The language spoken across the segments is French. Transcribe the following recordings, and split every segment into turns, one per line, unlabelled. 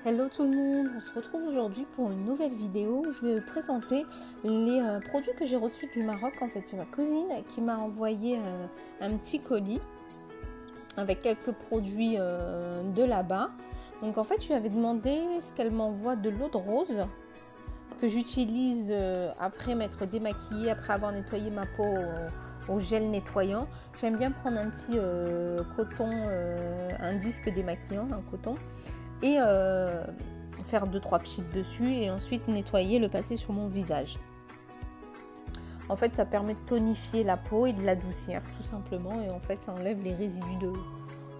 Hello tout le monde, on se retrouve aujourd'hui pour une nouvelle vidéo où je vais vous présenter les produits que j'ai reçus du Maroc. En fait, c'est ma cousine qui m'a envoyé un petit colis avec quelques produits de là-bas. Donc en fait, je lui avais demandé ce qu'elle m'envoie de l'eau de rose que j'utilise après m'être démaquillée, après avoir nettoyé ma peau au gel nettoyant. J'aime bien prendre un petit coton, un disque démaquillant, un coton, et faire 2-3 pchits dessus et ensuite nettoyer, le passer sur mon visage. En fait, ça permet de tonifier la peau et de l'adoucir tout simplement, et en fait ça enlève les résidus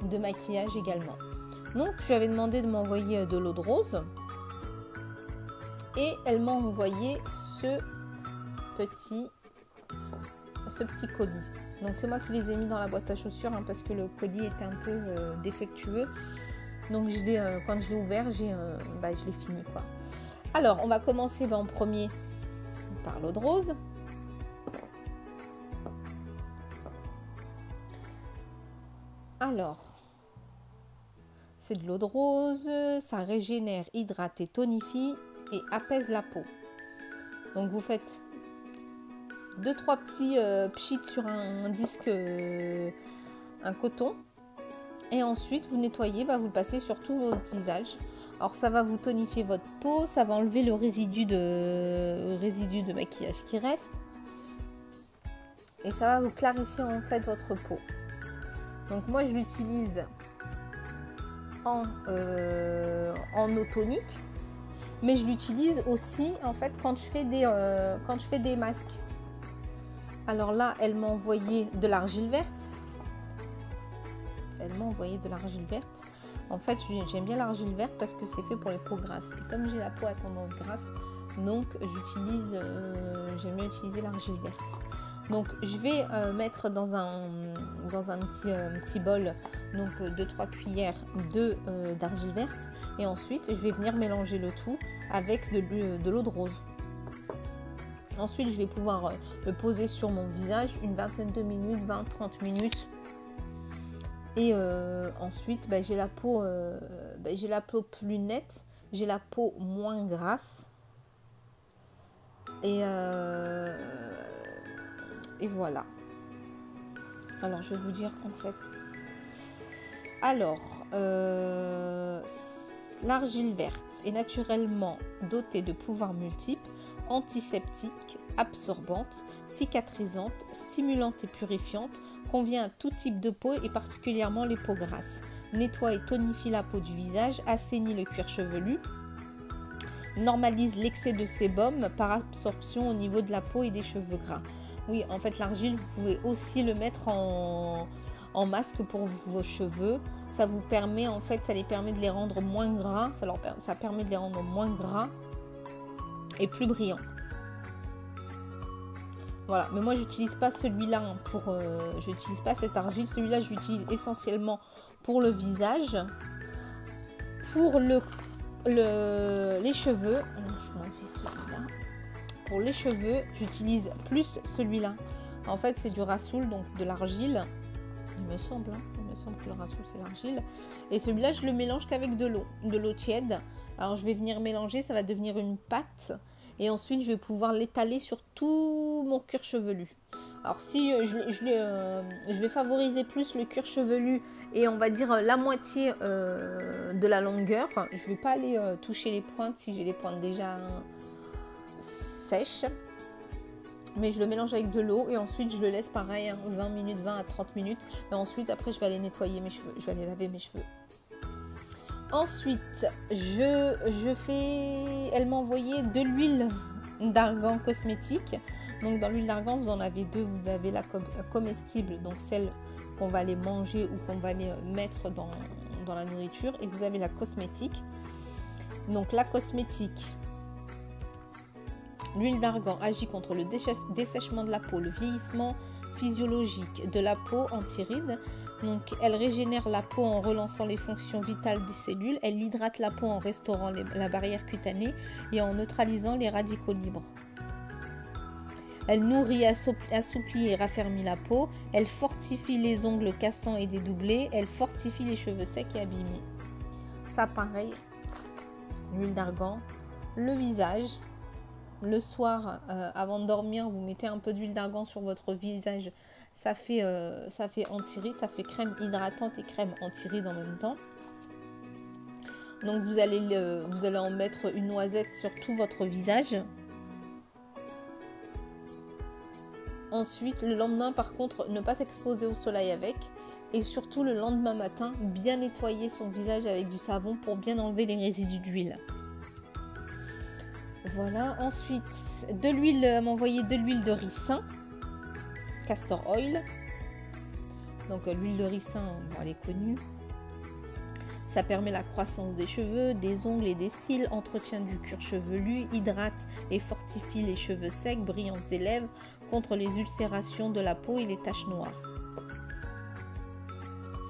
de maquillage également. Donc je lui avais demandé de m'envoyer de l'eau de rose et elle m'a envoyé ce petit colis. Donc c'est moi qui les ai mis dans la boîte à chaussures parce que le colis était un peu défectueux. Donc quand je l'ai ouvert, je l'ai fini quoi. Alors on va commencer en premier par l'eau de rose. Alors c'est de l'eau de rose, ça régénère, hydrate et tonifie et apaise la peau. Donc vous faites 2-3 petits pchits sur un disque, un coton. Et ensuite, vous nettoyez, vous le passez sur tout votre visage. Alors, ça va vous tonifier votre peau, ça va enlever le résidu de maquillage qui reste. Et ça va vous clarifier en fait votre peau. Donc, moi, je l'utilise en eau tonique. Mais je l'utilise aussi en fait quand je fais des masques. Alors là, elle m'a envoyé de l'argile verte. En fait, j'aime bien l'argile verte parce que c'est fait pour les peaux grasses. Et comme j'ai la peau à tendance grasse, donc j'aime bien utiliser l'argile verte. Donc je vais mettre dans un petit bol, donc 2-3 cuillères d'argile verte. Et ensuite, je vais venir mélanger le tout avec de l'eau de rose. Ensuite, je vais pouvoir le poser sur mon visage une vingtaine de minutes, 20-30 minutes. Et ensuite, j'ai la peau plus nette, j'ai la peau moins grasse. Et voilà. Alors, je vais vous dire en fait. Alors, l'argile verte est naturellement dotée de pouvoirs multiples, antiseptique, absorbante, cicatrisante, stimulante et purifiante, convient à tout type de peau et particulièrement les peaux grasses, nettoie et tonifie la peau du visage, assainit le cuir chevelu, normalise l'excès de sébum par absorption au niveau de la peau et des cheveux gras. Oui, en fait l'argile, vous pouvez aussi le mettre en masque pour vos cheveux. Ça vous permet, en fait, ça les permet de les rendre moins gras, ça permet de les rendre moins gras et plus brillants. Voilà, mais moi j'utilise pas celui-là j'utilise pas cette argile. Celui-là je l'utilise essentiellement pour le visage, pour les cheveux. Alors, je vais enlever celui-là. Pour les cheveux, j'utilise plus celui-là. En fait, c'est du rassoul, donc de l'argile. Il me semble que le rassoul c'est l'argile. Et celui-là, je le mélange qu'avec de l'eau tiède. Alors, je vais venir mélanger, ça va devenir une pâte. Et ensuite, je vais pouvoir l'étaler sur tout mon cuir chevelu. Alors, si je vais favoriser plus le cuir chevelu et on va dire la moitié de la longueur. Enfin, je ne vais pas aller toucher les pointes si j'ai les pointes déjà sèches. Mais je le mélange avec de l'eau et ensuite, je le laisse pareil 20 minutes, 20 à 30 minutes. Et ensuite, après, je vais aller nettoyer mes cheveux. Je vais aller laver mes cheveux. Ensuite, elle m'a envoyé de l'huile d'argan cosmétique. Donc dans l'huile d'argan, vous en avez deux. Vous avez la comestible, donc celle qu'on va aller manger ou qu'on va aller mettre dans la nourriture. Et vous avez la cosmétique. Donc la cosmétique, l'huile d'argan agit contre le dessèchement de la peau, le vieillissement physiologique de la peau anti-rides. Donc, elle régénère la peau en relançant les fonctions vitales des cellules. Elle hydrate la peau en restaurant la barrière cutanée et en neutralisant les radicaux libres. Elle nourrit, assouplit et raffermit la peau. Elle fortifie les ongles cassants et dédoublés. Elle fortifie les cheveux secs et abîmés. Ça, pareil, l'huile d'argan, le visage. Le soir, avant de dormir, vous mettez un peu d'huile d'argan sur votre visage. Ça fait anti-rides, ça fait crème hydratante et crème anti-rides en même temps. Donc vous allez en mettre une noisette sur tout votre visage. Ensuite, le lendemain, par contre, ne pas s'exposer au soleil avec. Et surtout, le lendemain matin, bien nettoyer son visage avec du savon pour bien enlever les résidus d'huile. Voilà. Ensuite, de l'huile, m'envoyer de l'huile de ricin, castor oil. Donc l'huile de ricin, bon, elle est connue. Ça permet la croissance des cheveux, des ongles et des cils, entretien du cuir chevelu, hydrate et fortifie les cheveux secs, brillance des lèvres, contre les ulcérations de la peau et les taches noires.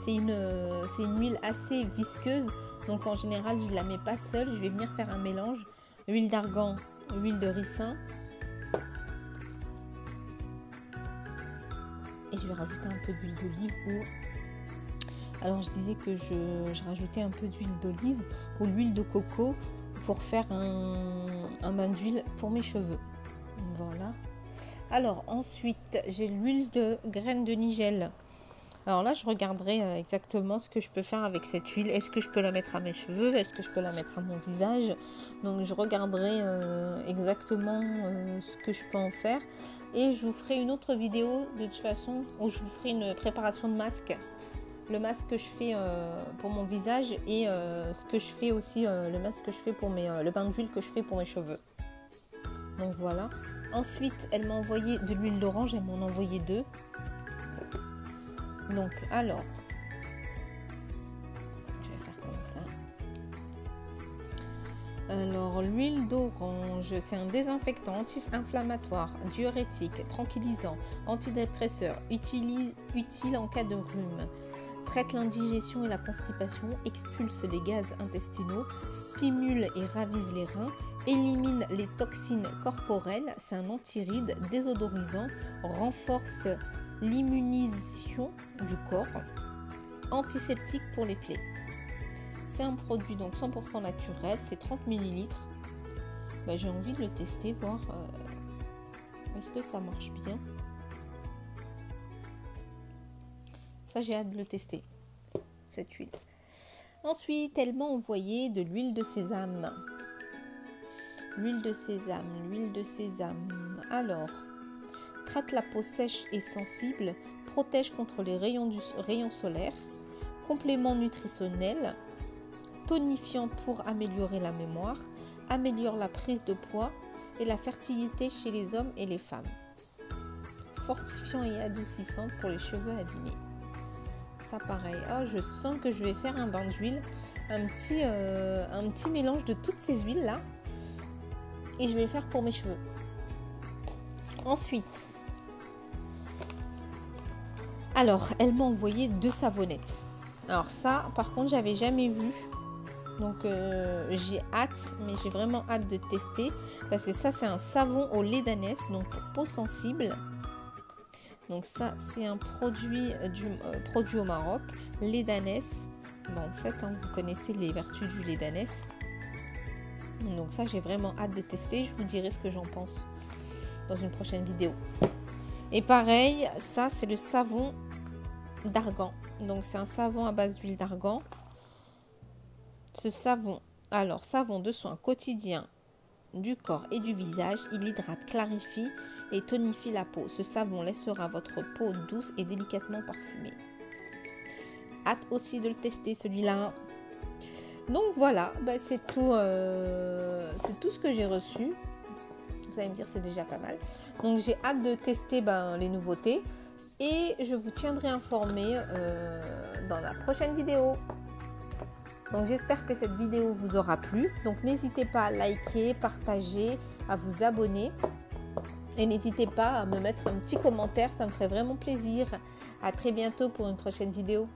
C'est une huile assez visqueuse, donc en général je ne la mets pas seule, je vais venir faire un mélange. Huile d'argan, huile de ricin. Et je vais rajouter un peu d'huile d'olive ou... Alors je disais que je rajoutais un peu d'huile d'olive ou l'huile de coco pour faire un bain d'huile pour mes cheveux. Voilà. Alors ensuite j'ai l'huile de graines de nigel. Alors là je regarderai exactement ce que je peux faire avec cette huile. Est-ce que je peux la mettre à mes cheveux? Est-ce que je peux la mettre à mon visage? Donc je regarderai exactement ce que je peux en faire. Et je vous ferai une autre vidéo de toute façon où je vous ferai une préparation de masque. Le masque que je fais pour mon visage et ce que je fais aussi, le masque que je fais pour le bain d'huile que je fais pour mes cheveux. Donc voilà. Ensuite, elle m'a envoyé de l'huile d'orange, elle m'en a envoyé 2. Donc alors, je vais faire comme ça. Alors l'huile d'orange, c'est un désinfectant anti-inflammatoire, diurétique, tranquillisant, antidépresseur, utile en cas de rhume. Traite l'indigestion et la constipation, expulse les gaz intestinaux, stimule et ravive les reins, élimine les toxines corporelles, c'est un antiride désodorisant, renforce l'immunisation du corps, antiseptique pour les plaies. C'est un produit donc 100% naturel, c'est 30 ml. J'ai envie de le tester, voir est-ce que ça marche bien. Ça, j'ai hâte de le tester, cette huile. Ensuite, elle m'a envoyé de l'huile de sésame. L'huile de sésame. Alors, traite la peau sèche et sensible, protège contre les rayons solaires, complément nutritionnel, tonifiant pour améliorer la mémoire, améliore la prise de poids et la fertilité chez les hommes et les femmes. Fortifiant et adoucissant pour les cheveux abîmés. Ça pareil, oh, je sens que je vais faire un bain d'huile, un petit mélange de toutes ces huiles là et je vais le faire pour mes cheveux. Ensuite, alors elle m'a envoyé 2 savonnettes. Alors ça par contre j'avais jamais vu, donc j'ai hâte, mais j'ai vraiment hâte de tester parce que ça c'est un savon au lait d'ânesse, donc pour peau sensible. Donc ça c'est un produit au Maroc, lait d'ânesse. En fait vous connaissez les vertus du lait d'ânesse. Donc ça j'ai vraiment hâte de tester, je vous dirai ce que j'en pense dans une prochaine vidéo. Et pareil, ça c'est le savon d'argan. Donc c'est un savon à base d'huile d'argan. Ce savon, alors savon de soin quotidien du corps et du visage, il hydrate, clarifie et tonifie la peau. Ce savon laissera votre peau douce et délicatement parfumée. Hâte aussi de le tester celui-là. Donc voilà, c'est tout ce que j'ai reçu. Vous allez me dire c'est déjà pas mal. Donc j'ai hâte de tester les nouveautés et je vous tiendrai informé dans la prochaine vidéo. Donc j'espère que cette vidéo vous aura plu. Donc n'hésitez pas à liker, partager, à vous abonner. Et n'hésitez pas à me mettre un petit commentaire, ça me ferait vraiment plaisir. À très bientôt pour une prochaine vidéo.